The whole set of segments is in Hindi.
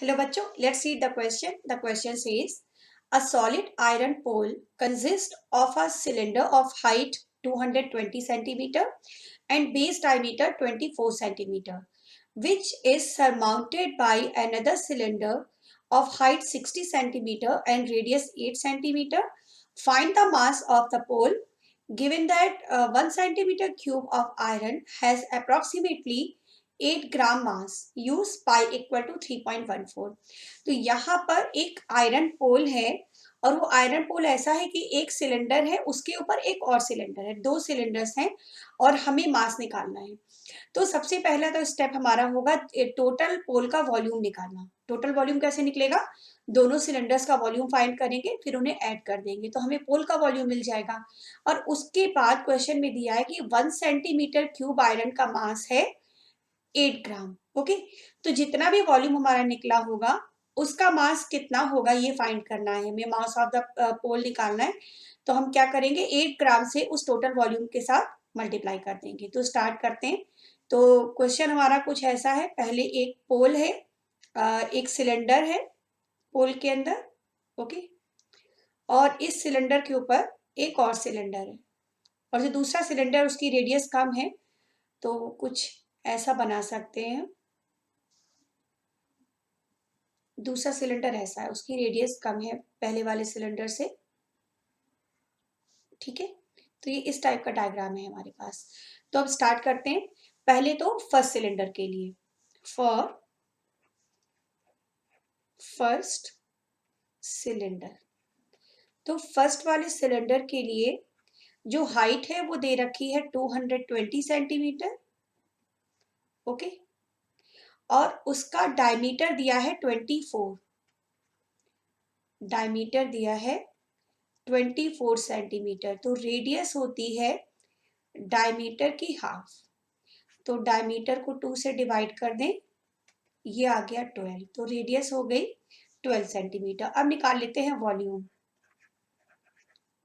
Hello बच्चों, let's read the question. The question says, a solid iron pole consists of a cylinder of height 220 centimeter and base diameter 24 centimeter, which is surmounted by another cylinder of height 60 centimeter and radius 8 centimeter. Find the mass of the pole. Given that 1 centimeter cube of iron has approximately 8 gram mass, use pi equal to 3.14। तो यहाँ पर एक आयरन पोल है और वो आयरन पोल ऐसा है कि एक सिलेंडर है, उसके ऊपर एक और सिलेंडर है, दो सिलेंडर्स हैं और हमें मास निकालना है। तो सबसे पहला तो स्टेप हमारा होगा टोटल पोल का वॉल्यूम निकालना। टोटल वॉल्यूम कैसे निकलेगा? दोनों सिलेंडर्स का वॉल्यूम फाइंड करेंगे, फिर उन्हें ऐड कर देंगे तो हमें पोल का वॉल्यूम मिल जाएगा। और उसके बाद क्वेश्चन में दिया है कि 1 सेंटीमीटर क्यूब आयरन का मास है 8 ग्राम। ओके, तो जितना भी वॉल्यूम हमारा निकला होगा उसका मास कितना होगा ये फाइंड करना है, हमें मास ऑफ द पोल निकालना है। तो हम क्या करेंगे, 8 ग्राम से उस टोटल वॉल्यूम के साथ मल्टीप्लाई कर देंगे। तो स्टार्ट करते हैं। तो क्वेश्चन हमारा कुछ ऐसा है, पहले एक पोल है, एक सिलेंडर है पोल के अंदर, ओके, और इस सिलेंडर के ऊपर एक और सिलेंडर है और जो दूसरा सिलेंडर उसकी रेडियस कम है तो कुछ ऐसा बना सकते हैं। दूसरा सिलेंडर ऐसा है, उसकी रेडियस कम है पहले वाले सिलेंडर से, ठीक है। तो ये इस टाइप का डायग्राम है हमारे पास। तो अब स्टार्ट करते हैं। पहले तो फर्स्ट सिलेंडर के लिए, फॉर फर्स्ट सिलेंडर, तो फर्स्ट वाले सिलेंडर के लिए जो हाइट है वो दे रखी है 220 सेंटीमीटर, ओके, और उसका डायमीटर दिया है 24, डायमीटर दिया है 24 सेंटीमीटर। तो रेडियस होती है डायमीटर की हाफ, तो डायमीटर को 2 से डिवाइड कर दें, ये आ गया 12, तो रेडियस हो गई 12 सेंटीमीटर। अब निकाल लेते हैं volume,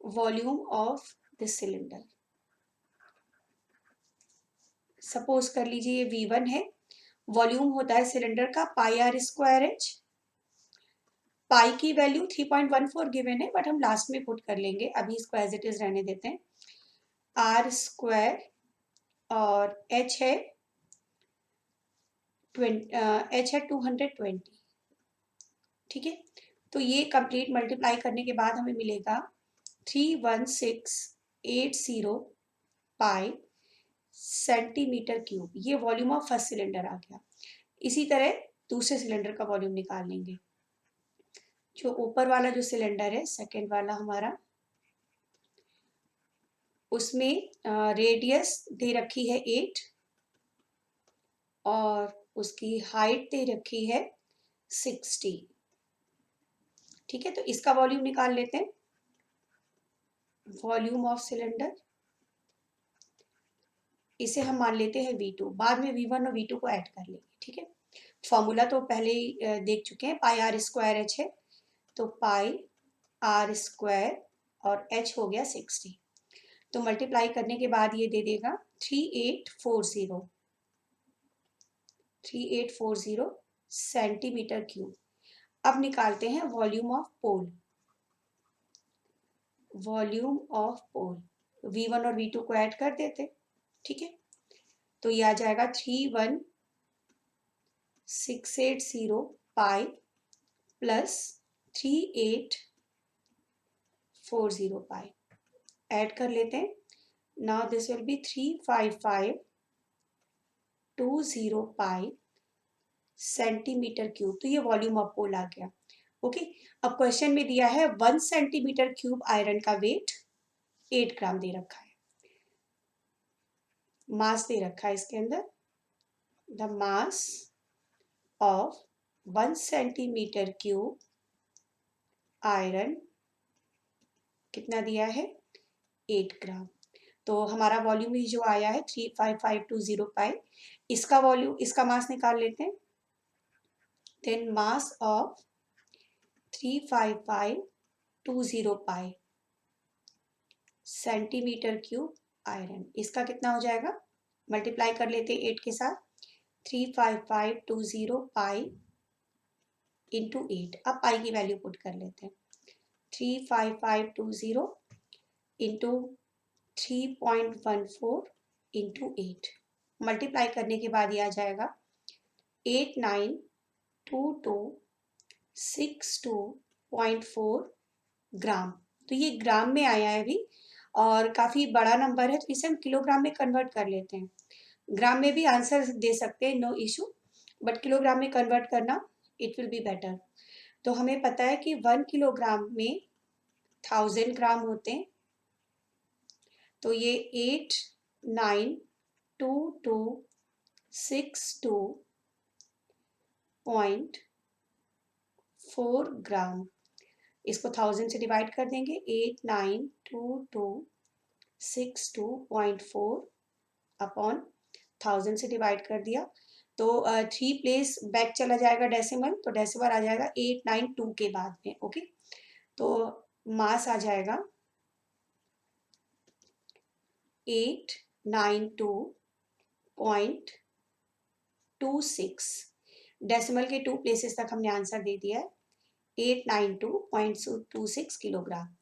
volume of this cylinder. Suppose कर लीजिए ये V1 है, वॉल्यूम होता है सिलेंडर का पाई आर स्क्वायर एच। पाई की वैल्यू 3.14 गिवन है बट हम लास्ट में पुट कर लेंगे, अभी इसको एज इट इज रहने देते हैं। आर स्क्वायर और एच है 220, ठीक है। तो ये कंप्लीट मल्टीप्लाई करने के बाद हमें मिलेगा 31680 पाई सेंटीमीटर क्यूब। ये वॉल्यूम ऑफ फर्स्ट सिलेंडर आ गया। इसी तरह दूसरे सिलेंडर का वॉल्यूम निकाल लेंगे। जो ऊपर वाला जो सिलेंडर है सेकेंड वाला हमारा, उसमें रेडियस दे रखी है 8 और उसकी हाइट दे रखी है 60, ठीक है। तो इसका वॉल्यूम निकाल लेते हैं, वॉल्यूम ऑफ सिलेंडर, इसे हम मान लेते हैं V2, बाद में V1 और V2 को ऐड कर लेंगे, ठीक है। फॉर्मूला तो पहले ही देख चुके हैं, पाई आर स्क्वायर एच है, तो पाई आर स्क्वायर और एच हो गया 60। तो मल्टीप्लाई करने के बाद ये दे देगा 3840 सेंटीमीटर क्यूब। अब निकालते हैं volume of pole, volume of pole, V1 और V2 को ऐड कर देते, ठीक है। तो ये आ जाएगा 31680 पाई प्लस 3840 पाई, ऐड कर लेते हैं। Now this will be 35520 pi centimetre cube. तो ये वॉल्यूम ऑफ पोल आ गया, ओके। अब क्वेश्चन में दिया है 1 सेंटीमीटर क्यूब आयरन का वेट 8 ग्राम दे रखा है, मास दे रखा है इसके अंदर। The mass of 1 centimetre cube iron कितना दिया है, 8 ग्राम। तो हमारा वॉल्यूम ही जो आया है 35520 पाई, इसका वॉल्यूम, इसका मास निकाल लेते हैं। Then mass of 35520 pi centimetre cube iron, इसका कितना हो जाएगा, मल्टीप्लाई कर लेते हैं 8 के साथ। 35520 पाई इंटू 8। अब पाई की वैल्यू पुट कर लेते हैं, 35520 इंटू 3.14 इंटू 8। मल्टीप्लाई करने के बाद ये आ जाएगा 892262.4 ग्राम। तो ये ग्राम में आया है अभी, और काफ़ी बड़ा नंबर है, तो इसे हम किलोग्राम में कन्वर्ट कर लेते हैं। ग्राम में भी आंसर दे सकते हैं, नो इशू, बट किलोग्राम में कन्वर्ट करना इट विल बी बेटर। तो हमें पता है कि 1 किलोग्राम में 1000 ग्राम होते हैं, तो ये 892262.4 ग्राम। इसको 1000 से डिवाइड कर देंगे, 892262.4 अपॉन 1000 से डिवाइड कर दिया, तो 3 प्लेस बैक चला जाएगा डेसिमल, तो डेसिमल आ जाएगा 892 के बाद में। ओके, तो मास आ जाएगा 892.26। डेसिमल के 2 प्लेसेस तक हमने आंसर दे दिया है, 892.26 kilogram.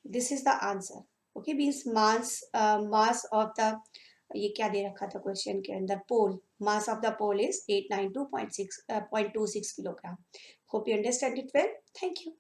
This is the answer. Okay, means mass of the, ये क्या दे रखा था क्वेश्चन के अंदर, pole, mass of the pole is 892.26 kilogram. Hope you understand it well. Thank you.